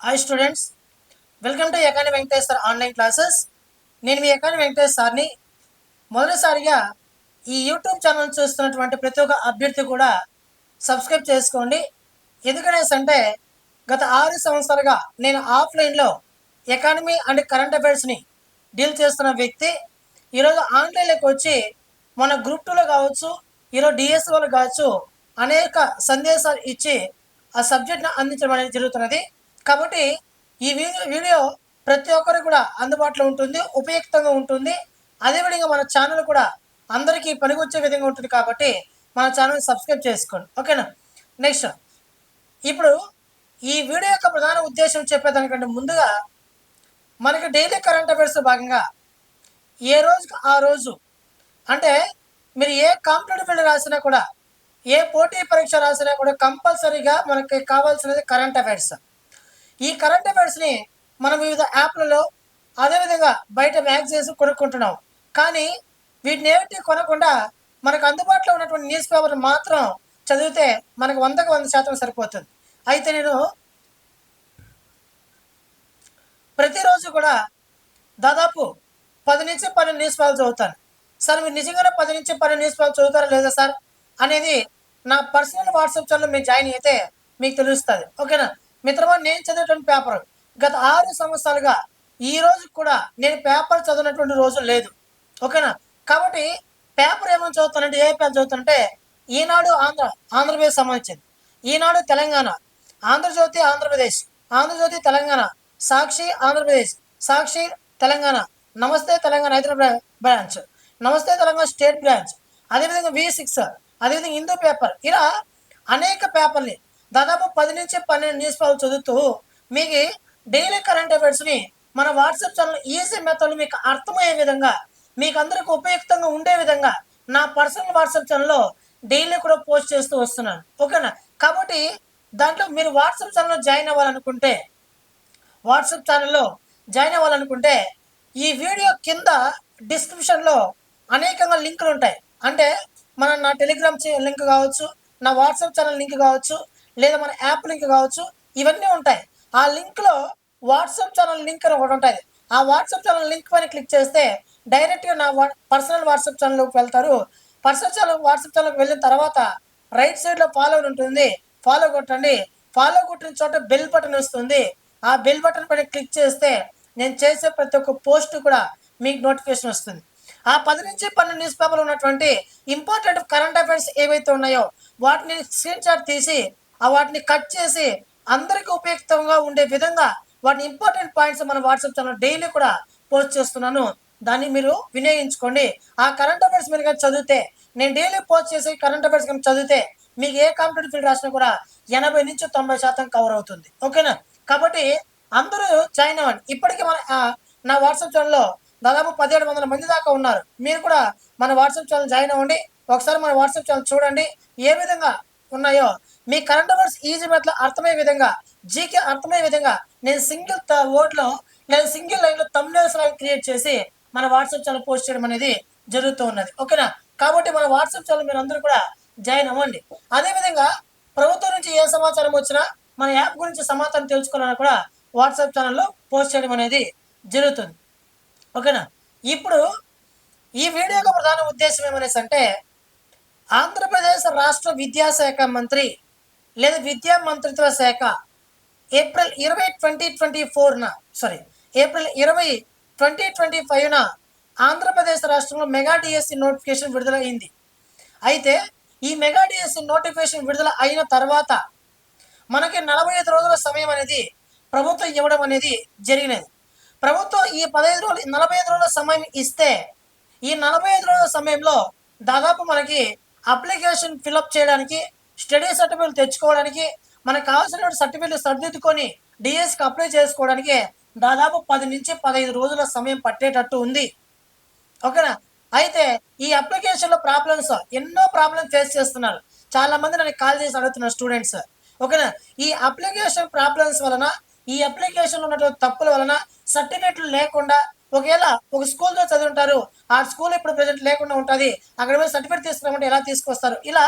Hi students, welcome to ఎకాని Venkatesh sir online classes. నేను మీ ఎకాని వెంకటేష్ సార్ని. మొదటిసారిగా ఈ యూట్యూబ్ ఛానల్ చూస్తున్నటువంటి ప్రతి ఒక్క అభ్యర్థి కూడా సబ్స్క్రైబ్ చేసుకోండి. ఎందుకనేసి గత 6 సంవత్సరాలుగా నేను ఆఫ్లైన్లో ఎకానమీ అండ్ కరెంట్ అఫైర్స్ని డీల్ చేస్తున్న వ్యక్తి. ఈరోజు ఆన్లైన్లోకి వచ్చి మన గ్రూప్ 2లో కావచ్చు, ఈరోజు డిఎస్ఓలో కావచ్చు, అనేక సందేశాలు ఇచ్చి ఆ సబ్జెక్ట్ని అందించడం అనేది జరుగుతున్నది. కాబట్టి ఈ వీడియో ప్రతి ఒక్కరికి కూడా అందుబాటులో ఉంటుంది, ఉపయుక్తంగా ఉంటుంది. అదేవిధంగా మన ఛానల్ కూడా అందరికీ పనికొచ్చే విధంగా ఉంటుంది. కాబట్టి మన ఛానల్ సబ్స్క్రైబ్ చేసుకోండి, ఓకేనా. నెక్స్ట్, ఇప్పుడు ఈ వీడియో యొక్క ప్రధాన ఉద్దేశం చెప్పేదానికంటే ముందుగా మనకి డైలీ కరెంట్ అఫైర్స్ భాగంగా ఏ రోజుకి ఆ రోజు, అంటే మీరు ఏ కాంపిటేటివ్ ఫీల్డ్ రాసినా కూడా, ఏ పోటీ పరీక్ష రాసినా కూడా కంపల్సరీగా మనకి కావాల్సినది కరెంట్ అఫైర్స్. ఈ కరెంట్ అఫైర్స్ని మనం వివిధ యాప్లలో, అదేవిధంగా బయట మ్యాగజైన్స్ కొనుక్కుంటున్నాం. కానీ వీటిని ఏమిటి కొనకుండా మనకు అందుబాటులో ఉన్నటువంటి న్యూస్ పేపర్ మాత్రం చదివితే మనకు 100కి 100% సరిపోతుంది. అయితే నేను ప్రతిరోజు కూడా దాదాపు 10 నుంచి 12 న్యూస్ పేపర్లు చదువుతాను. సార్, మీరు నిజంగానే 10 నుంచి 12 న్యూస్ పేపర్లు చదువుతారా లేదా సార్ అనేది నా పర్సనల్ వాట్సాప్ ఛానల్లో మీరు జాయిన్ అయితే మీకు తెలుస్తుంది, ఓకేనా. మిత్రమా, నేను చదివేటువంటి పేపర్ గత 6 సంవత్సరాలుగా ఈ రోజు కూడా నేను పేపర్ చదివినటువంటి రోజు లేదు, ఓకేనా. కాబట్టి పేపర్ ఏమైనా చదువుతానంటే ఏ పేపర్ చదువుతానంటే ఈనాడు ఆంధ్రప్రదేశ్ సంబంధించింది, ఈనాడు తెలంగాణ, ఆంధ్రజ్యోతి ఆంధ్రప్రదేశ్, ఆంధ్రజ్యోతి తెలంగాణ, సాక్షి ఆంధ్రప్రదేశ్, సాక్షి తెలంగాణ, నమస్తే తెలంగాణ హైదరాబాద్ బ్రాంచ్, నమస్తే తెలంగాణ స్టేట్ బ్రాంచ్, అదేవిధంగా V6, అదేవిధంగా హిందూ పేపర్. ఇలా అనేక పేపర్ని దాదాపు 10 నుంచి 12 న్యూస్ పేపర్లు చదువుతూ మీకు డైలీ కరెంట్ అఫైర్స్ని మన వాట్సాప్ ఛానల్ ఈజీ మెథడ్లో మీకు అర్థమయ్యే విధంగా, మీకు అందరికి ఉపయుక్తంగా ఉండే విధంగా నా పర్సనల్ వాట్సాప్ ఛానల్లో డైలీ కూడా పోస్ట్ చేస్తూ వస్తున్నాను, ఓకేనా. కాబట్టి దాంట్లో మీరు వాట్సాప్ ఛానల్లో జాయిన్ అవ్వాలనుకుంటే, ఈ వీడియో కింద డిస్క్రిప్షన్లో అనేకంగా లింకులు ఉంటాయి. అంటే నా టెలిగ్రామ్ లింక్ కావచ్చు, నా వాట్సాప్ ఛానల్ లింక్ కావచ్చు, లేదా మన యాప్ లింక్ కావచ్చు, ఇవన్నీ ఉంటాయి. ఆ లింక్లో వాట్సాప్ ఛానల్ లింక్ అని ఒకటి ఉంటుంది. ఆ వాట్సాప్ ఛానల్ లింక్ పైన క్లిక్ చేస్తే డైరెక్ట్గా నా పర్సనల్ వాట్సాప్ ఛానల్లోకి వెళ్తారు. పర్సనల్ వాట్సాప్ ఛానల్కి వెళ్ళిన తర్వాత రైట్ సైడ్లో ఫాలో ఉంటుంది, ఫాలో కొట్టండి. ఫాలో కొట్టిన చోట బెల్ బటన్ వస్తుంది. ఆ బెల్ బటన్ పైన క్లిక్ చేస్తే నేను చేసే ప్రతి ఒక్క పోస్ట్ కూడా మీకు నోటిఫికేషన్ వస్తుంది. ఆ 10 నుంచి 12 న్యూస్ పేపర్లు ఉన్నటువంటి ఇంపార్టెంట్ కరెంట్ అఫైర్స్ ఏవైతే ఉన్నాయో వాటిని స్క్రీన్ షాట్ తీసి వాటిని కట్ చేసి అందరికీ ఉపయుక్తంగా ఉండే విధంగా వాటిని ఇంపార్టెంట్ పాయింట్స్ మన వాట్సాప్ ఛానల్ డైలీ కూడా పోస్ట్ చేస్తున్నాను. దాన్ని మీరు వినియోగించుకోండి. ఆ కరెంట్ అఫైర్స్ మీరు కానీ చదివితే, నేను డైలీ పోస్ట్ చేసి కరెంట్ అఫైర్స్ కానీ చదివితే మీకు ఏ కాంపిటేటివ్ ఫీల్డ్ రాసినా కూడా 80 నుంచి 90% కవర్ అవుతుంది, ఓకేనా. కాబట్టి అందరూ జాయిన్ అవ్వండి. ఇప్పటికీ నా వాట్సాప్ ఛానల్లో దాదాపు 1700 మంది దాకా ఉన్నారు. మీరు కూడా మన వాట్సాప్ ఛానల్ జాయిన్ అవ్వండి. ఒకసారి మన వాట్సాప్ ఛానల్ చూడండి ఏ విధంగా ఉన్నాయో. మీ కరెంట్ అఫైర్స్ ఈజీ మెథడ్లో అర్థమయ్యే విధంగా, జీకే అర్థమయ్యే విధంగా నేను సింగిల్ వర్డ్లో లేదా సింగిల్ లైన్లో థంబ్నెయిల్స్ క్రియేట్ చేసి మన వాట్సాప్ ఛానల్ పోస్ట్ చేయడం అనేది జరుగుతూ ఉన్నది, ఓకేనా. కాబట్టి మన వాట్సాప్ ఛానల్ మీరు అందరూ కూడా జాయిన్ అవ్వండి. అదేవిధంగా ప్రభుత్వం నుంచి ఏ సమాచారం వచ్చినా, మన యాప్ గురించి సమాచారం తెలుసుకోవాలన్నా కూడా వాట్సాప్ ఛానల్లో పోస్ట్ చేయడం అనేది జరుగుతుంది, ఓకేనా. ఇప్పుడు ఈ వీడియో యొక్క ప్రధాన ఉద్దేశం ఏమనేసి అంటే, ఆంధ్రప్రదేశ్ రాష్ట్ర విద్యాశాఖ మంత్రి లేదా విద్యా మంత్రిత్వ శాఖ ఏప్రిల్ 20, 2025న ఆంధ్రప్రదేశ్ రాష్ట్రంలో మెగా డిఎస్సి నోటిఫికేషన్ విడుదలైంది. అయితే ఈ మెగా డిఎస్సి నోటిఫికేషన్ విడుదల అయిన తర్వాత మనకి 45 రోజుల సమయం అనేది ప్రభుత్వం ఇవ్వడం అనేది జరిగినది. ప్రభుత్వం ఈ 45 రోజుల సమయం ఇస్తే, ఈ 45 రోజుల సమయంలో దాదాపు మనకి అప్లికేషన్ ఫిలప్ చేయడానికి, స్టడీ సర్టిఫికేట్ తెచ్చుకోవడానికి, మనకు కావాల్సిన సర్టిఫికేట్ సర్దిద్దుకొని డిఎస్కి అప్లై చేసుకోవడానికి దాదాపు 10 నుంచి 15 రోజుల సమయం పట్టేటట్టు ఉంది, ఓకేనా. అయితే ఈ అప్లికేషన్లో ఎన్నో ప్రాబ్లమ్స్ ఫేస్ చేస్తున్నారు. చాలా మంది నన్ను కాల్ చేసి అడుగుతున్నారు స్టూడెంట్స్, ఓకేనా. ఈ అప్లికేషన్ ప్రాబ్లమ్స్ వలన, ఈ అప్లికేషన్లో ఉన్నటువంటి తప్పుల వలన సర్టిఫికేట్లు లేకుండా, ఒకవేళ ఒక స్కూల్తో చదివి ఉంటారు, ఆ స్కూల్ ఇప్పుడు ప్రజెంట్ లేకుండా ఉంటుంది, అక్కడ పోయి సర్టిఫికేట్ తీసుకురామంటే ఎలా తీసుకొస్తారు, ఇలా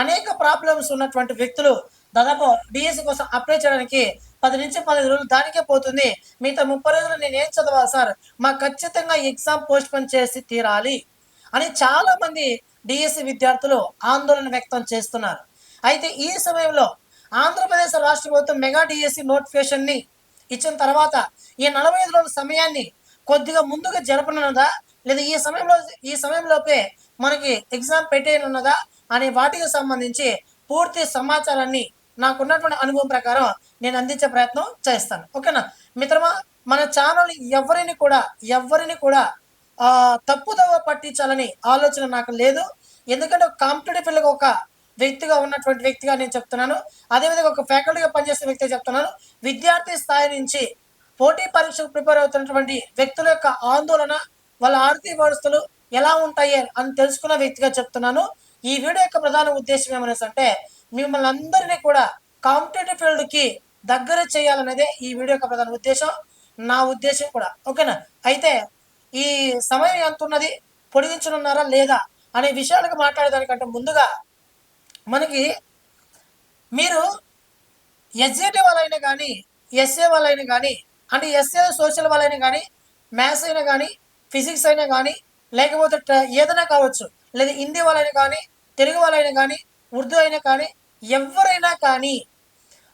అనేక ప్రాబ్లమ్స్ ఉన్నటువంటి వ్యక్తులు దాదాపు డిఎస్సి కోసం అప్లై చేయడానికి 10 నుంచి 15 రోజులు దానికే పోతుంది. మిగతా 30 రోజులు నేనేం చదవాలి సార్? మాకు ఖచ్చితంగా ఎగ్జామ్ పోస్ట్‌పోన్ చేసి తీరాలి అని చాలామంది డీఎస్సీ విద్యార్థులు ఆందోళన వ్యక్తం చేస్తున్నారు. అయితే ఈ సమయంలో ఆంధ్రప్రదేశ్ రాష్ట్ర ప్రభుత్వం మెగా డీఎస్సీ నోటిఫికేషన్‌ని ఇచ్చిన తర్వాత ఈ 45 రోజుల సమయాన్ని కొద్దిగా ముందుగా జరపనున్నదా? లేదా ఈ సమయంలోపే మనకి ఎగ్జామ్ పెట్టేయనున్నదా? అనే వాటికి సంబంధించి పూర్తి సమాచారాన్ని నాకున్నటువంటి అనుభవం ప్రకారం నేను అందించే ప్రయత్నం చేస్తాను. ఓకేనా? మిత్రమా, మన ఛానల్ ఎవ్వరిని కూడా తప్పుదోవ పట్టించాలని ఆలోచన నాకు లేదు. ఎందుకంటే కాంపిటేటివ్ ఫీల్డ్‌గా ఒక వ్యక్తిగా నేను చెప్తున్నాను. అదేవిధంగా ఒక ఫ్యాకల్టీగా పనిచేసే వ్యక్తిగా చెప్తున్నాను. విద్యార్థి స్థాయి నుంచి పోటీ పరీక్షకు ప్రిపేర్ అవుతున్నటువంటి వ్యక్తుల యొక్క ఆందోళన, వాళ్ళ ఆర్థిక వ్యవస్థలు ఎలా ఉంటాయి అని తెలుసుకున్న వ్యక్తిగా చెప్తున్నాను. ఈ వీడియో యొక్క ప్రధాన ఉద్దేశం ఏమనేసంటే మిమ్మల్ని అందరినీ కూడా కాంపిటేటివ్ ఫీల్డ్‌కి దగ్గర చేయాలనేదే ఈ వీడియో యొక్క ప్రధాన ఉద్దేశం. నా ఉద్దేశం కూడా. ఓకేనా? అయితే ఈ సమయం ఎంతున్నది? పొడిగించనున్నారా లేదా? అనే విషయాలకు మాట్లాడేదానికంటే ముందుగా మనకి మీరు ఎస్జేటీ వాళ్ళైనా కానీ, ఎస్ఏ వాళ్ళైనా కానీ, అంటే ఎస్ఏ సోషల్ వాళ్ళైనా కానీ, మ్యాథ్స్ అయినా కానీ, ఫిజిక్స్ అయినా కానీ, లేకపోతే ఏదైనా కావచ్చు, లేదా హిందీ వాళ్ళైనా కానీ, తెలుగు వాళ్ళైనా కానీ, ఉర్దూ అయినా కానీ, ఎవరైనా కానీ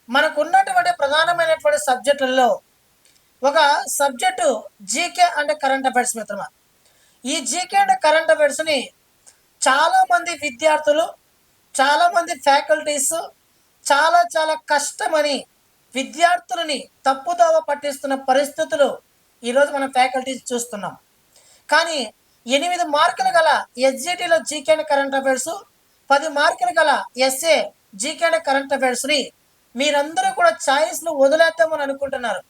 మనకున్నటువంటి ప్రధానమైనటువంటి సబ్జెక్టులలో ఒక సబ్జెక్టు జీకే అంటే కరెంట్ అఫైర్స్ మిత్రమా. ఈ జీకే అంటే కరెంట్ అఫైర్స్ని చాలామంది విద్యార్థులు, చాలామంది ఫ్యాకల్టీస్ చాలా కష్టమని విద్యార్థులని తప్పుదోవ పట్టిస్తున్న పరిస్థితులు ఈరోజు మనం ఫ్యాకల్టీస్ చూస్తున్నాం. కానీ 8 మార్కులు గల ఎస్జిటిలో జీకే అండ్ కరెంట్ అఫైర్స్, 10 మార్కులు గల ఎస్ఏ జీకే అండ్ కరెంట్ అఫైర్స్ని మీరందరూ కూడా ఛాయిస్లు వదిలేద్దామని అనుకుంటున్నారు.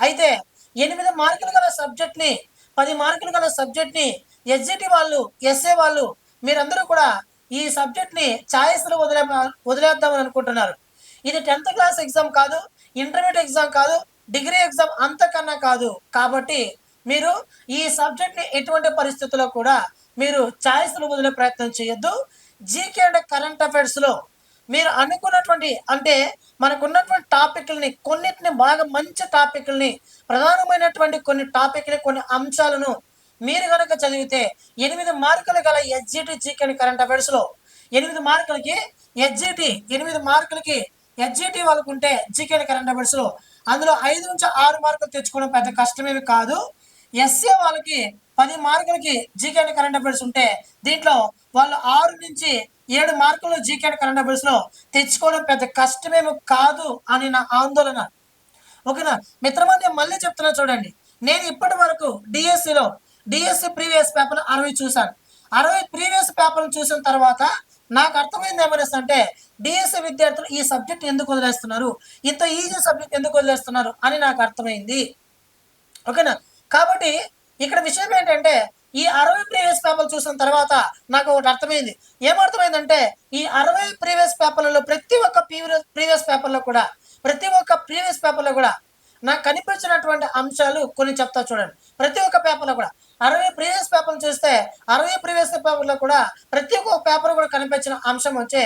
అయితే 8 మార్కులు గల సబ్జెక్ట్ని, 10 మార్కులు గల సబ్జెక్ట్ని ఎస్జిటి వాళ్ళు, ఎస్ఏ వాళ్ళు మీరందరూ కూడా ఈ సబ్జెక్ట్ని ఛాయిస్లు వదిలేద్దామని అనుకుంటున్నారు. ఇది 10th క్లాస్ ఎగ్జామ్ కాదు, ఇంటర్మీడియట్ ఎగ్జామ్ కాదు, డిగ్రీ ఎగ్జామ్ అంతకన్నా కాదు. కాబట్టి మీరు ఈ సబ్జెక్ట్ని ఎటువంటి పరిస్థితుల్లో కూడా మీరు ఛాయిస్లు వదిలే ప్రయత్నం చేయొద్దు. జీకే అండ్ కరెంట్ అఫైర్స్లో మీరు అనుకున్నటువంటి, అంటే మనకున్నటువంటి టాపిక్లని, కొన్నిటిని బాగా మంచి టాపిక్లని, ప్రధానమైనటువంటి కొన్ని టాపిక్ని, కొన్ని అంశాలను మీరు కనుక చదివితే 8 మార్కులు గల ఎస్జిటి జీకే అండ్ కరెంట్ అఫైర్స్లో 8 మార్కులకి ఎస్జిటి, 8 మార్కులకి ఎస్జిటి వాళ్ళకు ఉంటే జీకే అండ్ కరెంట్ అఫైర్స్లో అందులో 5 నుంచి 6 మార్కులు తెచ్చుకోవడం పెద్ద కష్టమేమి కాదు. ఎస్ఏ వాళ్ళకి 10 మార్కులకి జీకే అండ్ కరెంట్ అఫైర్స్ ఉంటే దీంట్లో వాళ్ళు 6 నుంచి 7 మార్కులు జీకే అండ్ కరెంట్ అఫైర్స్లో తెచ్చుకోవడం పెద్ద కష్టమేమి కాదు అని నా ఆందోళన. ఓకేనా మిత్రమా, నేను మళ్ళీ చెప్తున్నా చూడండి. నేను ఇప్పటి వరకు డిఎస్సి ప్రీవియస్ పేపర్లు 60 చూశాను. 60 ప్రీవియస్ పేపర్లు చూసిన తర్వాత నాకు అర్థమైంది ఏమనేసి అంటే డిఎస్సి విద్యార్థులు ఈ సబ్జెక్ట్ ఎందుకు వదిలేస్తున్నారు, ఇంత ఈజీ సబ్జెక్ట్ ఎందుకు వదిలేస్తున్నారు అని నాకు అర్థమైంది. ఓకేనా? కాబట్టి ఇక్కడ విషయం ఏంటంటే ఈ 60 ప్రీవియస్ పేపర్లు చూసిన తర్వాత నాకు ఒకటి అర్థమైంది. ఏమర్థమైందంటే ఈ 60 ప్రీవియస్ పేపర్లలో ప్రతి ఒక్క ప్రీవియస్ పేపర్లో కూడా నాకు కనిపించినటువంటి అంశాలు కొన్ని చెప్తా చూడండి. ప్రతి ఒక్క పేపర్లో కూడా 60 ప్రీవియస్ పేపర్లు చూస్తే 60 ప్రీవియస్ పేపర్లో కూడా ప్రతి ఒక్క పేపర్ కూడా కనిపించిన అంశం వచ్చే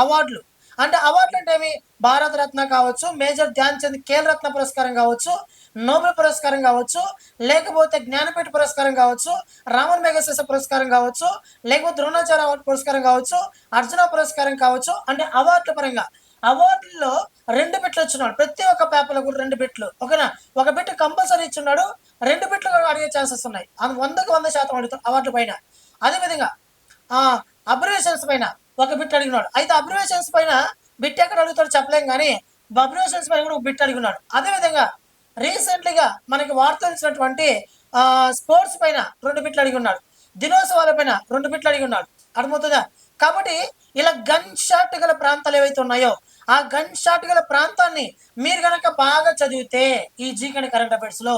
అవార్డులు. అంటే అవార్డులు అంటే ఏమి? భారత రత్న కావచ్చు, మేజర్ ధ్యాన్ చంద్ ఖేల్ రత్న పురస్కారం కావచ్చు, నోబెల్ పురస్కారం కావచ్చు, లేకపోతే జ్ఞానపీఠ పురస్కారం కావచ్చు, రామన్ మెగసెస పురస్కారం కావచ్చు, లేకపోతే ద్రోణాచార్య అవార్డు పురస్కారం కావచ్చు, అర్జున పురస్కారం కావచ్చు. అంటే అవార్డుల పరంగా అవార్డుల్లో 2 బిట్లు వచ్చినాడు. ప్రతి ఒక్క పేపర్లో కూడా 2 బిట్లు. ఓకేనా? ఒక బిట్ కంపల్సరీ ఇచ్చున్నాడు, 2 బిట్లు కూడా అడిగే ఛాన్సెస్ ఉన్నాయి. 100% అడుగుతాడు అవార్డుల పైన. అదేవిధంగా అబ్రివేషన్స్ పైన ఒక బిట్ అడిగినాడు. అయితే అబ్రివేషన్స్ పైన బిట్ ఎక్కడ అడుగుతాడో చెప్పలేం, కానీ అబ్రివేషన్స్ పైన కూడా ఒక బిట్ అడిగినాడు. అదేవిధంగా రీసెంట్లీగా మనకి వార్త తెలిసినటువంటి స్పోర్ట్స్ పైన 2 బిట్లు అడిగి ఉన్నాడు. దినోత్సవాల పైన 2 బిట్లు అడిగి ఉన్నాడు. అర్థమవుతుందా? కాబట్టి ఇలా గన్ షాట్ గల ప్రాంతాలు ఏవైతే ఉన్నాయో ఆ గన్ షాట్ గల ప్రాంతాన్ని మీరు కనుక బాగా చదివితే ఈ జీకే కరెంట్ అఫైర్స్ లో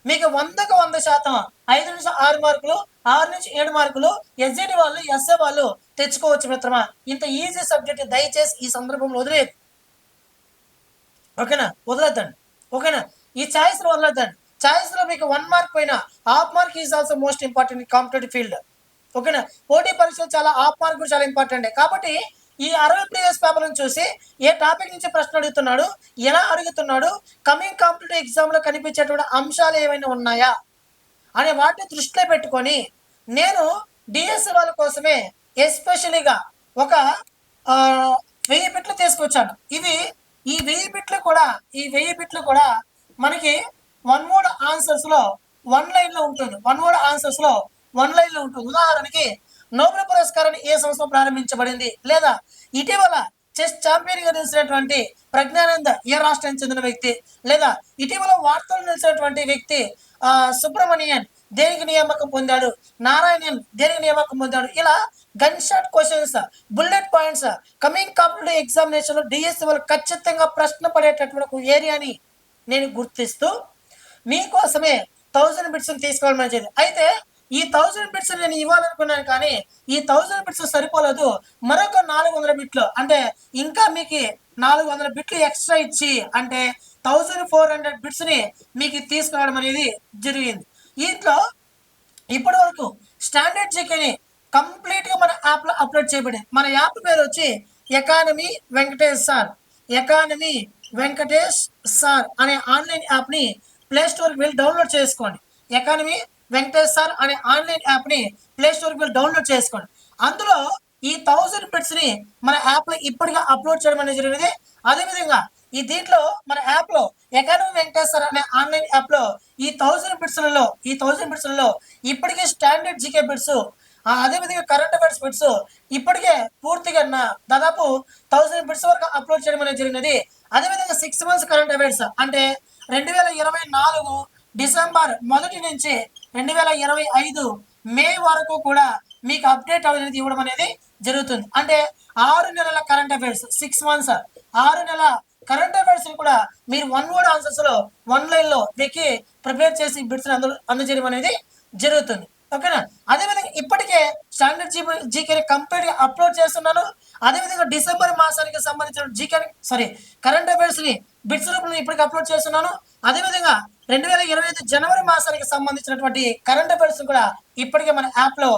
మీకు 100కు 100% 5 నుంచి 6 మార్కులు, 6 నుంచి 7 మార్కులు ఎస్జిటి వాళ్ళు, ఎస్ఏ వాళ్ళు తెచ్చుకోవచ్చు మిత్రమా. ఇంత ఈజీ సబ్జెక్ట్ దయచేసి ఈ సందర్భంలో వదిలేదు. ఓకేనా? వదిలేద్దండి. ఓకేనా? ఈ ఛాయిస్లో వదిలేద్దండి. ఛాయిస్లో మీకు 1 మార్క్ పైన half mark is also most important in competitive field. ఓకేనా? పోటీ పరీక్షలు చాలా హాఫ్ మార్క్ కూడా చాలా ఇంపార్టెంట్. కాబట్టి ఈ 60 ప్రీవియస్ పేపర్లను చూసి ఏ టాపిక్ నుంచి ప్రశ్న అడుగుతున్నాడు, ఎలా అడుగుతున్నాడు, కమింగ్ కాంపిటేటివ్ ఎగ్జామ్లో కనిపించేటువంటి అంశాలు ఏమైనా ఉన్నాయా అనే వాటిని దృష్టిలో పెట్టుకొని నేను డిఎస్సి వాళ్ళ కోసమే ఎస్పెషలీగా ఒక 1000 బిట్లు తీసుకొచ్చాను. ఈ 1000 బిట్లు కూడా మనకి వన్ వర్డ్ ఆన్సర్స్లో వన్ లైన్లో ఉంటుంది. ఉదాహరణకి నోబెల్ పురస్కారాన్ని ఏ సంవత్సరం ప్రారంభించబడింది, లేదా ఇటీవల చెస్ ఛాంపియన్ గా నిలిచినటువంటి ప్రజ్ఞానంద ఏ రాష్ట్రానికి చెందిన వ్యక్తి, లేదా ఇటీవల వార్తలు నిలిచినటువంటి వ్యక్తి సుబ్రమణియన్ దేనికి నియామకం పొందాడు, నారాయణన్ దేనికి నియామకం పొందాడు. ఇలా gun shot questions, bullet points coming competitive examination లో డిఎస్సి వాళ్ళు ఖచ్చితంగా ప్రశ్న పడేటటువంటి ఏరియాని నేను గుర్తిస్తూ మీకోసమే 1000 బిట్స్ తీసుకోవడం మంచిది. అయితే ఈ 1000 బిట్స్ నేను ఇవ్వాలనుకున్నాను, కానీ ఈ 1000 బిట్స్ సరిపోలేదు. మరొక 400 బిట్లు, అంటే ఇంకా మీకు 400 బిట్లు ఎక్స్ట్రా ఇచ్చి, అంటే 1400 బిట్స్ ని మీకు తీసుకురావడం అనేది జరిగింది. ఇంట్లో ఇప్పటి వరకు స్టాండర్డ్ జీకేని కంప్లీట్ గా మన యాప్ లో అప్లోడ్ చేయబడింది. మన యాప్ పేరు వచ్చి ఎకానమీ వెంకటేష్ సార్ అనే ఆన్లైన్ యాప్ ని ప్లే స్టోర్ కి వెళ్ళి డౌన్లోడ్ చేసుకోండి. ఎకానమీ వెంకటేష్ సార్ అనే ఆన్లైన్ యాప్ ని ప్లే స్టోర్ కి వెళ్ళి డౌన్లోడ్ చేసుకోండి. అందులో ఈ 1000 బిట్స్ ని మన యాప్ లో ఇప్పటిగా అప్లోడ్ చేయడం అనేది జరిగింది. అదేవిధంగా దీంట్లో మన యాప్ లో ఎకానమీ వెంకటేష్ సార్ అనే ఆన్లైన్ యాప్ లో ఈ 1000 బిట్స్లలో ఇప్పటికే స్టాండర్డ్ జీకే బిట్స్, అదేవిధంగా కరెంట్ అఫైర్స్ బిట్స్ ఇప్పటికే పూర్తిగా దాదాపు 1000 బిట్స్ వరకు అప్లోడ్ చేయడం అనేది జరిగినది. అదేవిధంగా 6 months కరెంట్ అఫైర్స్, అంటే 2024 డిసెంబర్ 1 నుంచి 2025 మే వరకు కూడా మీకు అప్డేట్ అనేది ఇవ్వడం అనేది జరుగుతుంది. అంటే 6 నెలల కరెంట్ అఫైర్స్, 6 months 6 నెలల కరెంట్ అఫైర్స్ కూడా మీరు వన్ వర్డ్ ఆన్సర్స్ లో వన్ లైన్ లో మీకు ప్రిపేర్ చేసి బిట్స్ అందజేయడం అనేది జరుగుతుంది. ఓకేనా? అదేవిధంగా ఇప్పటికే స్టాండర్డ్ జీకే కంప్లీట్ గా అప్లోడ్ చేస్తున్నాను. అదేవిధంగా డిసెంబర్ మాసానికి సంబంధించిన కరెంట్ అఫైర్స్ ని బిట్స్ రూపంలో ఇప్పటికి అప్లోడ్ చేస్తున్నాను. అదేవిధంగా 2025 జనవరి మాసానికి సంబంధించినటువంటి కరెంట్ అఫైర్స్ కూడా ఇప్పటికే మన యాప్ లో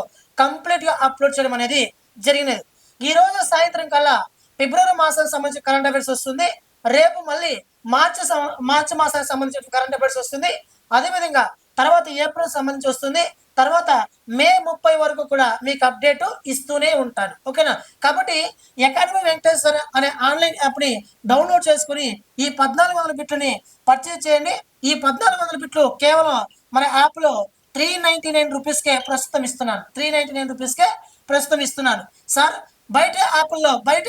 కంప్లీట్ గా అప్లోడ్ చేయడం అనేది జరిగినది. ఈ రోజు సాయంత్రం కల్లా ఫిబ్రవరి మాసానికి సంబంధించిన కరెంట్ అఫైర్స్ వస్తుంది. రేపు మళ్ళీ మార్చి మాసానికి సంబంధించిన కరెంట్ అఫైర్స్ వస్తుంది. అదేవిధంగా తర్వాత ఏప్రిల్ సంబంధించి వస్తుంది. తర్వాత మే 30 వరకు కూడా మీకు అప్డేట్ ఇస్తూనే ఉంటాను. ఓకేనా? కాబట్టి ఎకానమీ వెంకటేశ్వర అనే ఆన్లైన్ యాప్ ని డౌన్లోడ్ చేసుకుని ఈ 1400 బిట్లని పర్చేజ్ చేయండి. ఈ 1400 బిట్లు కేవలం మన యాప్ లో 399 రూపీస్కే ప్రస్తుతం ఇస్తున్నాను. 399 రూపీస్కే ప్రస్తుతం ఇస్తున్నాను. సార్ బయట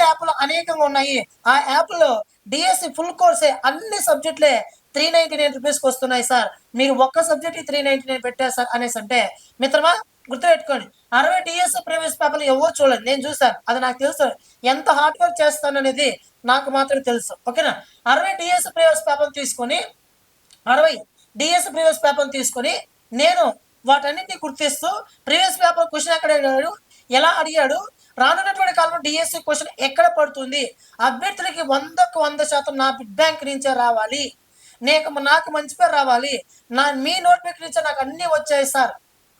యాప్లో అనేకంగా ఉన్నాయి. ఆ యాప్లో డిఎస్సి ఫుల్ కోర్సే అన్ని సబ్జెక్టులే 399 రూపీస్కి వస్తున్నాయి సార్. మీరు ఒక్క సబ్జెక్ట్ 399 పెట్టారు సార్ అనేసి అంటే, మిత్రమా గుర్తుపెట్టుకోండి, 60 డిఎస్సి ప్రీవియస్ పేపర్లు ఎవరు చూడండి, నేను చూసాను. అది నాకు తెలుసు, ఎంత హార్డ్ వర్క్ చేస్తాను అనేది నాకు మాత్రం తెలుసు. ఓకేనా? 60 డిఎస్సి ప్రీవియస్ పేపర్లు తీసుకొని నేను వాటన్నింటినీ గుర్తిస్తూ ప్రీవియస్ పేపర్ క్వశ్చన్ ఎక్కడ అడిగాడు, ఎలా అడిగాడు, రానున్నటువంటి కాలంలో డిఎస్సి క్వశ్చన్ ఎక్కడ పడుతుంది, అభ్యర్థులకి 100కు 100% నా బిడ్ బ్యాంక్ నుంచే రావాలి, నాకు మంచి పేరు రావాలి, మీ నోట్ బుక్ నుంచే నాకు అన్నీ వచ్చాయి సార్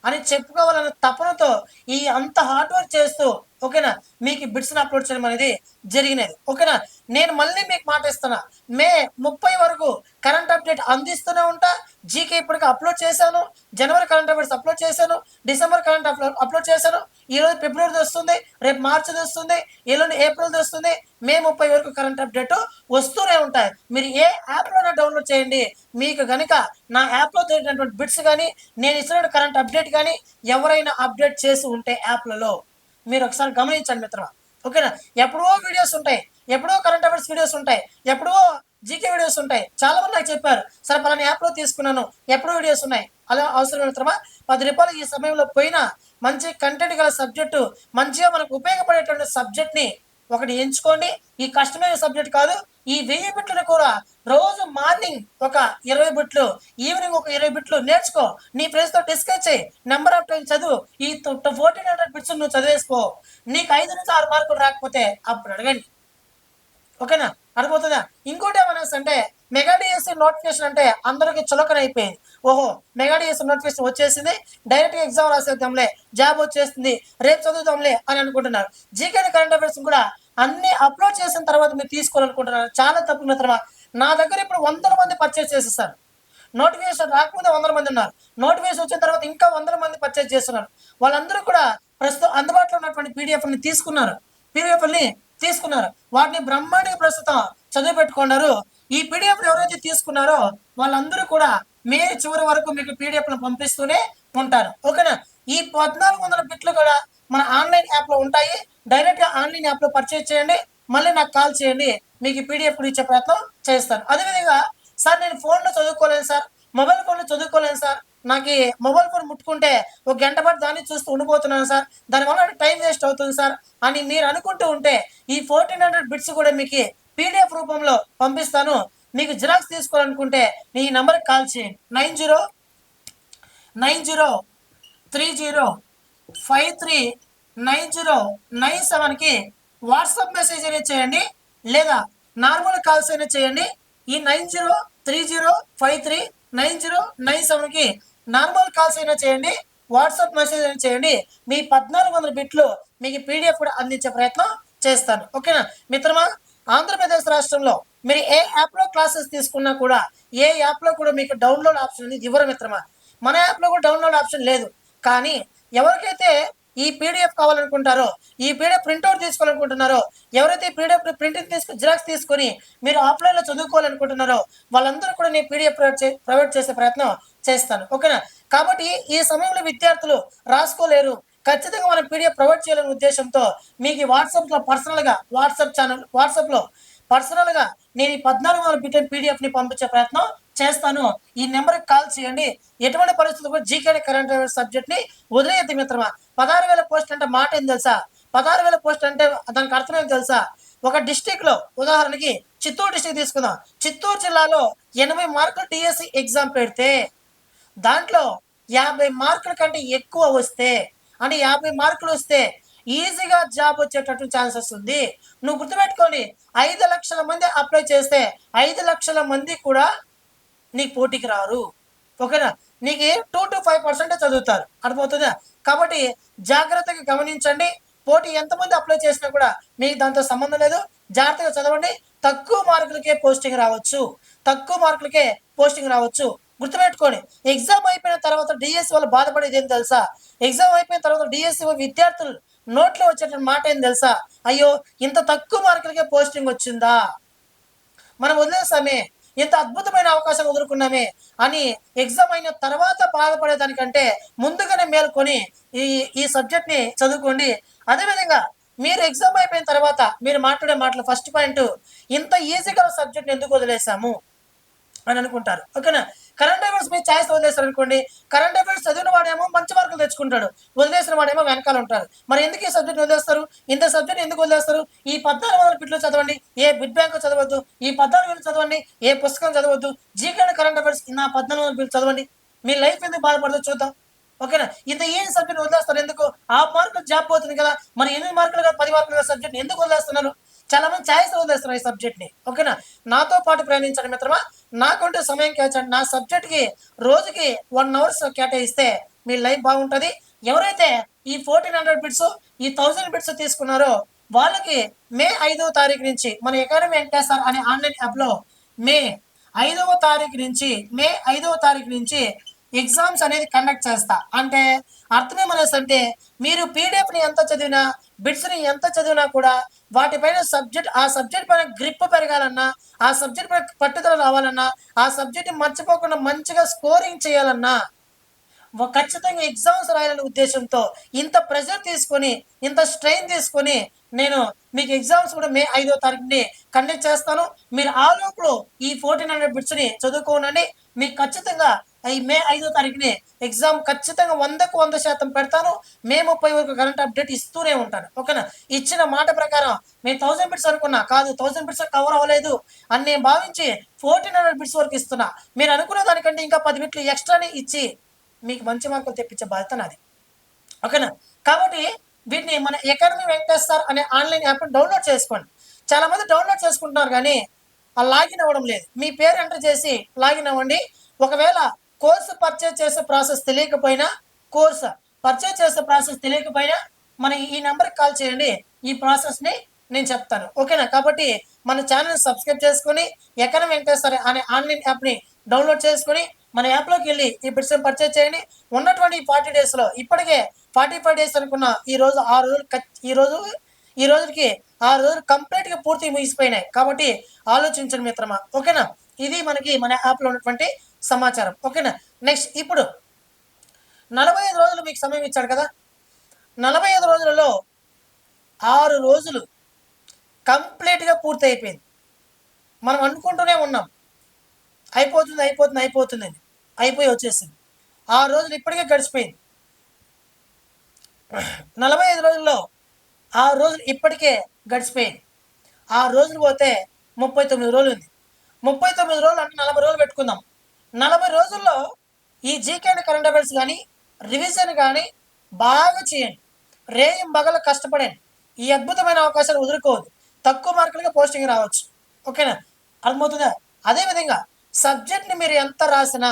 అని చెప్పుకోవాలన్న తపనతో ఈ అంత హార్డ్ వర్క్ చేస్తూ, ఓకేనా, మీకు బిట్స్ని అప్లోడ్ చేయడం అనేది జరిగినది. ఓకేనా? నేను మళ్ళీ మీకు మాట ఇస్తున్నా, మే 30 వరకు కరెంట్ అప్డేట్ అందిస్తూనే ఉంటా. జీకే ఇప్పటికి అప్లోడ్ చేశాను, జనవరి కరెంట్ అఫైర్స్ అప్లోడ్ చేశాను, డిసెంబర్ కరెంట్ అప్లోడ్ చేశాను. ఈరోజు ఫిబ్రవరిది వస్తుంది, రేపు మార్చిది వస్తుంది, ఎల్లుండి ఏప్రిల్ది వస్తుంది. మే 30 వరకు కరెంట్ అప్డేట్ వస్తూనే ఉంటాయి. మీరు ఏ యాప్లోనే డౌన్లోడ్ చేయండి. మీకు కనుక నా యాప్లో దొరికినటువంటి బిట్స్ కానీ, నేను ఇచ్చిన కరెంట్ అప్డేట్ కానీ ఎవరైనా అప్డేట్ చేసి ఉంటే యాప్లలో మీరు ఒకసారి గమనించండి మిత్రమా. ఓకేనా? ఎప్పుడో వీడియోస్ ఉంటాయి, ఎప్పుడో కరెంట్ అఫైర్స్ వీడియోస్ ఉంటాయి, ఎప్పుడో జీకే వీడియోస్ ఉంటాయి. చాలా మంది నాకు చెప్పారు, సరే పలానా యాప్లో తీసుకున్నాను, ఎప్పుడో వీడియోస్ ఉన్నాయి. అలా అవసరం మిత్రమా. 10 రూపాయలు ఈ సమయంలో పోయినా మంచి కంటెంట్ గల సబ్జెక్టు, మంచిగా మనకు ఉపయోగపడేటువంటి సబ్జెక్ట్ని ఒకటి ఎంచుకోండి. ఈ కష్టమైన సబ్జెక్ట్ కాదు. ఈ 1000 బిట్లను కూడా రోజు మార్నింగ్ ఒక 20 బిట్లు, ఈవినింగ్ ఒక 20 బిట్లు నేర్చుకో. నీ ఫ్రెండ్స్తో డిస్కస్ చేయి, నెంబర్ ఆఫ్ టైం చదువు. ఈ 1400 బిట్స్ నువ్వు చదివేసుకో. నీకు 5 నుంచి 6 మార్కులు రాకపోతే అప్పుడు అడగండి. ఓకేనా? అర్థమవుతుందా? ఇంకోటి ఏమన్నా అంటే, మెగా డిఎస్సి నోటిఫికేషన్ అంటే అందరికి చులకన అయిపోయింది. ఓహో, మెగా డిఎస్సి నోటిఫికేషన్ వచ్చేసింది, డైరెక్ట్గా ఎగ్జామ్ రాసేద్దాంలే, జాబ్ వచ్చేస్తుంది, రేపు చదువుదాంలే అని అనుకుంటున్నారు. జీకే కరెంట్ అఫైర్స్ కూడా అన్ని అప్లోడ్ చేసిన తర్వాత మీరు తీసుకోవాలనుకుంటున్నారు, చాలా తప్పు మిత్రమా. నా దగ్గర ఇప్పుడు వందల మంది పర్చేస్ చేసేసారు. నోటిఫికేషన్ రాకముందే 100 మంది ఉన్నారు. నోటిఫికేషన్ వచ్చిన తర్వాత ఇంకా 100 మంది పర్చేస్ చేస్తున్నారు. వాళ్ళందరూ కూడా ప్రస్తుతం అందుబాటులో ఉన్నటువంటి పీడిఎఫ్ని తీసుకున్నారు. పీడిఎఫ్ని తీసుకున్నారు. వాటిని బ్రహ్మాండంగా ప్రస్తుతం చదివి పెట్టుకున్నారు. ఈ పీడిఎఫ్ ఎవరైతే తీసుకున్నారో వాళ్ళందరూ కూడా మే చివరి వరకు మీకు పీడిఎఫ్ను పంపిస్తూనే ఉంటారు. ఓకేనా. ఈ 1400 బిట్లు కూడా మన ఆన్లైన్ యాప్లో ఉంటాయి. డైరెక్ట్గా ఆన్లైన్ యాప్లో పర్చేజ్ చేయండి. మళ్ళీ నాకు కాల్ చేయండి. మీకు పీడిఎఫ్ కూడా ఇచ్చే ప్రయత్నం చేస్తాను. అదేవిధంగా సార్ నేను ఫోన్లో చదువుకోలేను సార్, మొబైల్ ఫోన్లో చదువుకోలేను సార్, నాకు మొబైల్ ఫోన్ ముట్టుకుంటే ఒక గంట పాటు దాన్ని చూస్తూ ఉండిపోతున్నాను సార్, దానివల్ల టైం వేస్ట్ అవుతుంది సార్ అని మీరు అనుకుంటూ ఉంటే ఈ 1400 బిట్స్ కూడా మీకు పీడిఎఫ్ రూపంలో పంపిస్తాను. మీకు జిరాక్స్ తీసుకోవాలనుకుంటే ఈ నెంబర్కి కాల్ చేయండి. 909030539097కి వాట్సాప్ మెసేజ్ అనేది చేయండి, లేదా నార్మల్ కాల్స్ అయినా చేయండి. ఈ 9030539097కి నార్మల్ కాల్స్ అయినా చేయండి, వాట్సాప్ మెసేజ్ అయినా చేయండి. మీ 1400 బిట్లు మీకు పీడిఎఫ్ కూడా అందించే ప్రయత్నం చేస్తాను. ఓకేనా మిత్రమా. ఆంధ్రప్రదేశ్ రాష్ట్రంలో మీరు ఏ యాప్లో క్లాసెస్ తీసుకున్నా కూడా ఏ యాప్లో కూడా మీకు డౌన్లోడ్ ఆప్షన్ అనేది ఇవ్వరు మిత్రమా. మన యాప్లో కూడా డౌన్లోడ్ ఆప్షన్ లేదు. కానీ ఎవరికైతే ఈ పీడిఎఫ్ కావాలనుకుంటారో, ఈ పీడిఎఫ్ ప్రింట్అవుట్ తీసుకోవాలనుకుంటున్నారో, ఎవరైతే పీడిఎఫ్ ప్రింటింగ్ జిరాక్స్ తీసుకొని మీరు ఆఫ్లైన్లో చదువుకోవాలనుకుంటున్నారో వాళ్ళందరూ కూడా నేను పీడిఎఫ్ ప్రొవైడ్ చేసే ప్రయత్నం చేస్తాను. ఓకేనా. కాబట్టి ఈ సమయంలో విద్యార్థులు రాసుకోలేరు, ఖచ్చితంగా మనం పీడిఎఫ్ ప్రొవైడ్ చేయాలనే ఉద్దేశంతో మీకు వాట్సాప్లో పర్సనల్గా వాట్సాప్లో పర్సనల్గా నేను ఈ 1400 బిట్ల పీడిఎఫ్ని పంపించే ప్రయత్నం చేస్తాను. ఈ నెంబర్కి కాల్ చేయండి. ఎటువంటి పరిస్థితులు కూడా జీకే కరెంట్ అఫైర్స్ సబ్జెక్ట్ని వదిలేయద్దు మిత్రమా. 16,000 పోస్ట్ అంటే మాట ఏం తెలుసా? 16,000 పోస్ట్ అంటే దానికి అర్థం ఏం తెలుసా? ఒక డిస్టిక్లో ఉదాహరణకి చిత్తూరు డిస్టిక్ తీసుకుందాం. చిత్తూరు జిల్లాలో 80 మార్కులు టీఎస్సీ ఎగ్జామ్ పెడితే దాంట్లో 50 మార్కుల కంటే ఎక్కువ వస్తే, అంటే 50 మార్కులు వస్తే ఈజీగా జాబ్ వచ్చేటట్టు ఛాన్సెస్ ఉంది. నువ్వు గుర్తుపెట్టుకోండి, 5 లక్షల మంది అప్లై చేస్తే 5 లక్షల మంది కూడా నీకు పోటీకి రారు. ఓకేనా. నీకు 2 to 5% చదువుతారు. అర్థమవుతుందా. కాబట్టి జాగ్రత్తగా గమనించండి. పోటీ ఎంతమంది అప్లై చేసినా కూడా మీకు దాంతో సంబంధం లేదు. జాగ్రత్తగా చదవండి. తక్కువ మార్కులకే పోస్టింగ్ రావచ్చు. గుర్తుపెట్టుకోండి. ఎగ్జామ్ అయిపోయిన తర్వాత డిఎస్సి వాళ్ళు బాధపడేది ఏం తెలుసా? ఎగ్జామ్ అయిపోయిన తర్వాత డిఎస్సి విద్యార్థులు నోట్లో వచ్చేటువంటి మాట ఏం తెలుసా? అయ్యో ఇంత తక్కువ మార్కులకే పోస్టింగ్ వచ్చిందా, మనం వదిలేసామే, ఇంత అద్భుతమైన అవకాశం వదులుకున్నామే అని ఎగ్జామ్ అయిన తర్వాత బాధపడేదానికంటే ముందుగానే మేల్కొని ఈ సబ్జెక్ట్ని చదువుకోండి. అదేవిధంగా మీరు ఎగ్జామ్ అయిపోయిన తర్వాత మీరు మాట్లాడే మాటలు ఫస్ట్ పాయింట్, ఇంత ఈజీగా సబ్జెక్ట్ని ఎందుకు వదిలేసాము అని అనుకుంటారు. ఓకేనా. కరెంట్ అఫైర్స్ మీరు ఛాయిస్ వదిలేస్తారు అనుకోండి, కరెంట్ అఫైర్స్ చదివిన వాడేమో మంచి మార్కులు తెచ్చుకుంటాడు, వదిలేసిన వాడేమో వెనకాల ఉంటారు. మరి ఎందుకు ఈ సబ్జెక్ట్ వదిలేస్తారు? ఇంత సబ్జెక్ట్ ఎందుకు వదిలేస్తారు? ఈ 1400 బిట్లు చదవండి, ఏ బిట్ బ్యాంక్ చదవద్దు, ఈ 14 చదవండి, ఏ పుస్తకం చదవద్దు, జీకే కరెంట్ అఫైర్స్ నా 1400 బిట్లు చదవండి. మీ లైఫ్ ఎందుకు బాధపడదో చూద్దాం. ఓకేనా. ఇంత ఏ సబ్జెక్ట్ వదిలేస్తారు ఎందుకు? ఆ మార్కులు జాబ్ పోతుంది కదా, మరి 8 మార్కులు కదా 10 మార్కులు సబ్జెక్ట్ ఎందుకు వదిలేస్తున్నారు? చాలా మంది ఛాయిస్ వదిలేస్తున్నారు ఈ సబ్జెక్ట్ని. ఓకేనా. నాతో పాటు ప్రయాణించండి మిత్రమా. నాకుంటే సమయం కేటాయించండి. నా సబ్జెక్ట్కి రోజుకి 1 hours కేటాయిస్తే మీ లైఫ్ బాగుంటుంది. ఎవరైతే ఈ 1400 బిట్స్ ఈ 1000 బిట్స్ తీసుకున్నారో వాళ్ళకి మే 5వ తారీఖు నుంచి మన అకాడమీ వెంకటేశ్వర్ అనే ఆన్లైన్ యాప్లో మే 5వ తారీఖు నుంచి ఎగ్జామ్స్ అనేది కండక్ట్ చేస్తా. అంటే అర్థమేమనేసి అంటే మీరు పీడిఎఫ్ని ఎంత చదివినా, బిట్స్ని ఎంత చదివినా కూడా వాటిపైన ఆ సబ్జెక్ట్ పైన గ్రిప్ పెరగాలన్నా, ఆ సబ్జెక్ట్ పైన పట్టుదల రావాలన్నా, ఆ సబ్జెక్ట్ని మర్చిపోకుండా మంచిగా స్కోరింగ్ చేయాలన్నా ఖచ్చితంగా ఎగ్జామ్స్ రాయాలనే ఉద్దేశంతో ఇంత ప్రెషర్ తీసుకొని, ఇంత స్ట్రెయిన్ తీసుకొని నేను మీకు ఎగ్జామ్స్ కూడా మే 5వ తారీఖుని కండక్ట్ చేస్తాను. మీరు ఆ లోపల ఈ 1400 బిట్స్ని చదువుకోనండి. మీకు ఖచ్చితంగా ఈ మే 5వ తారీఖుని ఎగ్జామ్ ఖచ్చితంగా 100కు 100% పెడతాను. మే 30 వరకు కరెంట్ అప్డేట్ ఇస్తూనే ఉంటాను. ఓకేనా. ఇచ్చిన మాట ప్రకారం మేము 1000 బిట్స్ అనుకున్నా, కాదు 1000 బిట్స్ కవర్ అవ్వలేదు అని నేను భావించి 1400 బిట్స్ వరకు ఇస్తున్నా. మీరు అనుకున్న దానికంటే ఇంకా 10 బిట్లు ఎక్స్ట్రాని ఇచ్చి మీకు మంచి మార్కులు తెప్పించే బాధ్యత నాది. ఓకేనా. కాబట్టి వీటిని మన అకాడమీ వెంకటేశ్వర్ అనే ఆన్లైన్ యాప్ డౌన్లోడ్ చేసుకోండి. చాలామంది డౌన్లోడ్ చేసుకుంటున్నారు కానీ లాగిన్ అవ్వడం లేదు. మీ పేరు ఎంటర్ చేసి లాగిన్ అవ్వండి. ఒకవేళ కోర్సు పర్చేజ్ చేసే ప్రాసెస్ తెలియకపోయినా మన ఈ నెంబర్కి కాల్ చేయండి. ఈ ప్రాసెస్ని నేను చెప్తాను. ఓకేనా? కాబట్టి మన ఛానెల్‌ని సబ్స్క్రైబ్ చేసుకొని, ఎకరం వెంకటేశ్వర అనే ఆన్‌లైన్ యాప్‌ని డౌన్‌లోడ్ చేసుకొని, మన యాప్‌లోకెళ్ళి ఈ బిట్స్‌ని పర్చేజ్ చేయండి. ఉన్నటువంటి ఈ 40 డేస్‌లో ఇప్పటికే 45 డేస్ అనుకున్న ఈరోజు 6 రోజులు ఈ రోజుకి 6 రోజులు కంప్లీట్‌గా పూర్తిగా ముగిసిపోయినాయి. కాబట్టి ఆలోచించండి మిత్రమా. ఓకేనా? ఇది మనకి మన యాప్‌లో ఉన్నటువంటి సమాచారం. ఓకేనా? నెక్స్ట్ ఇప్పుడు 45 రోజులు మీకు సమయం ఇచ్చాడు కదా! 45 రోజులలో 6 రోజులు కంప్లీట్‌గా పూర్తయిపోయింది. మనం అనుకుంటూనే ఉన్నాం. అయిపోతుంది, అయిపోతుంది, అయిపోతుందని. అయిపోయి వచ్చేసింది. 6 రోజులు ఇప్పటికే గడిచిపోయింది. 45 రోజుల్లో 6 రోజులు ఇప్పటికే గడిచిపోయింది. 6 రోజులు పోతే 39 రోజులు ఉంది. 39 రోజులు అంటే 40 రోజులు పెట్టుకుందాం. 40 రోజుల్లో ఈ జీకే అండ్ కరెంట్ అఫైర్స్ కానీ, రివిజన్ కానీ బాగా చేయండి. రేయింబగళ్ళు కష్టపడండి. ఈ అద్భుతమైన అవకాశాలు వదులుకోవద్దు. తక్కువ మార్కులుగా పోస్టింగ్ రావచ్చు. ఓకేనా? అర్థమవుతుందా? అదేవిధంగా సబ్జెక్ట్‌ని మీరు ఎంత రాసినా,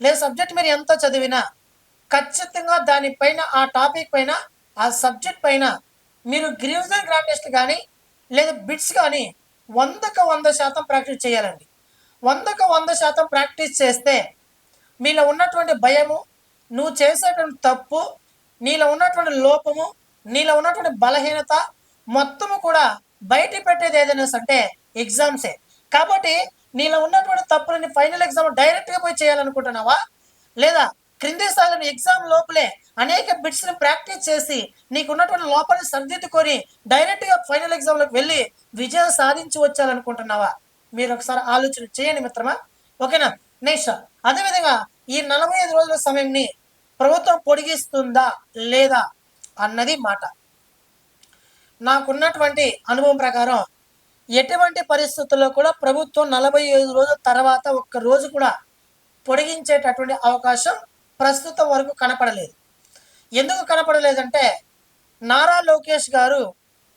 లేదా సబ్జెక్ట్ మీరు ఎంత చదివినా, ఖచ్చితంగా దానిపైన ఆ టాపిక్ పైన, ఆ సబ్జెక్ట్ పైన మీరు రివిజన్ గ్రాండ్ టెస్ట్ కానీ, లేదా బిట్స్ కానీ 100కి 100% ప్రాక్టీస్ చేయాలండి. 100కి 100% ప్రాక్టీస్ చేస్తే మీలో ఉన్నటువంటి భయము, నువ్వు చేసేటువంటి తప్పు, నీలో ఉన్నటువంటి లోపము, నీలో ఉన్నటువంటి బలహీనత మొత్తము కూడా బయట పెట్టేది ఏదైనా అంటే ఎగ్జామ్సే. కాబట్టి నీలో ఉన్నటువంటి తప్పులని ఫైనల్ ఎగ్జామ్ డైరెక్ట్‌గా పోయి చేయాలనుకుంటున్నావా? లేదా క్రింది స్థాయిలో ఎగ్జామ్ లోపలే అనేక బిట్స్‌ని ప్రాక్టీస్ చేసి నీకున్నటువంటి లోపాన్ని సరిదిద్దుకొని డైరెక్ట్‌గా ఫైనల్ ఎగ్జామ్‌లోకి వెళ్ళి విజయం సాధించి వచ్చాలనుకుంటున్నావా? మీరు ఒకసారి ఆలోచన చేయండి మిత్రమా. ఓకేనా? నెక్స్ట్ అదేవిధంగా ఈ 45 రోజుల సమయంని ప్రభుత్వం పొడిగిస్తుందా? లేదా? అన్నది మాట. నాకున్నటువంటి అనుభవం ప్రకారం ఎటువంటి పరిస్థితుల్లో కూడా ప్రభుత్వం 45 రోజుల తర్వాత ఒక్క రోజు కూడా పొడిగించేటటువంటి అవకాశం ప్రస్తుతం వరకు కనపడలేదు. ఎందుకు కనపడలేదంటే నారా లోకేష్ గారు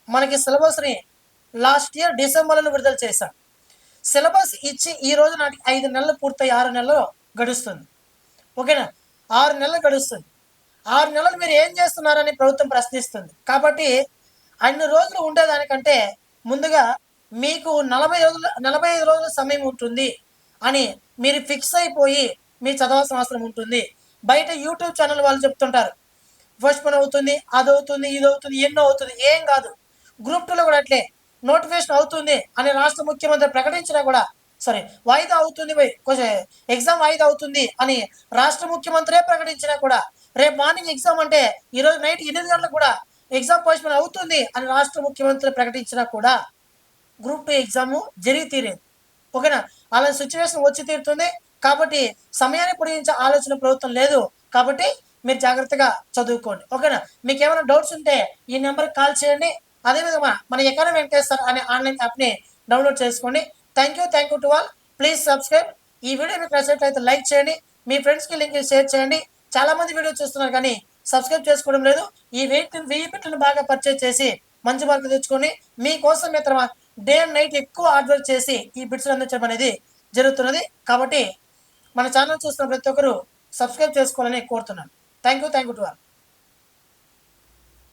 మనకి సిలబస్‌ని లాస్ట్ ఇయర్ డిసెంబర్‌లో విడుదల చేశారు. సిలబస్ ఇచ్చి ఈ రోజు నాటికి 5 నెలలు పూర్తయి 6 నెలలు గడుస్తుంది. ఓకేనా? 6 నెలలు గడుస్తుంది. 6 నెలలు మీరు ఏం చేస్తున్నారని ప్రభుత్వం ప్రశ్నిస్తుంది. కాబట్టి అన్ని రోజులు ఉండేదానికంటే ముందుగా మీకు 45 రోజుల సమయం ఉంటుంది అని మీరు ఫిక్స్ అయిపోయి మీరు చదవాల్సిన అవసరం ఉంటుంది. బయట యూట్యూబ్ ఛానల్ వాళ్ళు చెప్తుంటారు. పోస్ట్‌పోన్ అవుతుంది, అదవుతుంది, ఇదవుతుంది, ఎన్నో అవుతుంది. ఏం కాదు. గ్రూప్ 2లో కూడా అట్లే నోటిఫికేషన్ అవుతుంది అని రాష్ట్ర ముఖ్యమంత్రి ప్రకటించినా కూడా వాయిదా అవుతుంది కొంచెం ఎగ్జామ్ వాయిదా అవుతుంది అని రాష్ట్ర ముఖ్యమంత్రే ప్రకటించినా కూడా రేపు మార్నింగ్ ఎగ్జామ్ అంటే ఈరోజు నైట్ 8 గంటలకు కూడా ఎగ్జామ్ పోస్ట్‌పోన్ అవుతుంది అని రాష్ట్ర ముఖ్యమంత్రి ప్రకటించినా కూడా గ్రూప్ 2 ఎగ్జామ్ జరిగి తీరేది. ఓకేనా? అలాంటి సిచ్యువేషన్ వచ్చి తీరుతుంది. కాబట్టి సమయాన్ని పొడిగించే ఆలోచన ప్రభుత్వం లేదు. కాబట్టి మీరు జాగ్రత్తగా చదువుకోండి. ఓకేనా? మీకేమైనా డౌట్స్ ఉంటే ఈ నెంబర్‌కి కాల్ చేయండి. అదేవిధంగా మన ఎకరం వెంకటేశ్వర్ అనే ఆన్‌లైన్ యాప్‌ని డౌన్‌లోడ్ చేసుకోండి. Thank you to all. Please subscribe. ఈ వీడియో మీకు నచ్చినట్లయితే లైక్ చేయండి. మీ ఫ్రెండ్స్‌కి లింక్ షేర్ చేయండి. చాలామంది వీడియో చూస్తున్నారు కానీ సబ్స్క్రైబ్ చేసుకోవడం లేదు. ఈ 1000 బిట్లను బాగా పర్చేజ్ చేసి మంచి మార్కులు తెచ్చుకొని మీకోసం మిత్రమా డే అండ్ నైట్ ఎక్కువ హార్డ్ వర్క్ చేసి ఈ బిట్స్ అందించడం అనేది జరుగుతున్నది. కాబట్టి మన ఛానల్ చూస్తున్న ప్రతి ఒక్కరు సబ్స్క్రైబ్ చేసుకోవాలని కోరుతున్నాను. Thank you to all.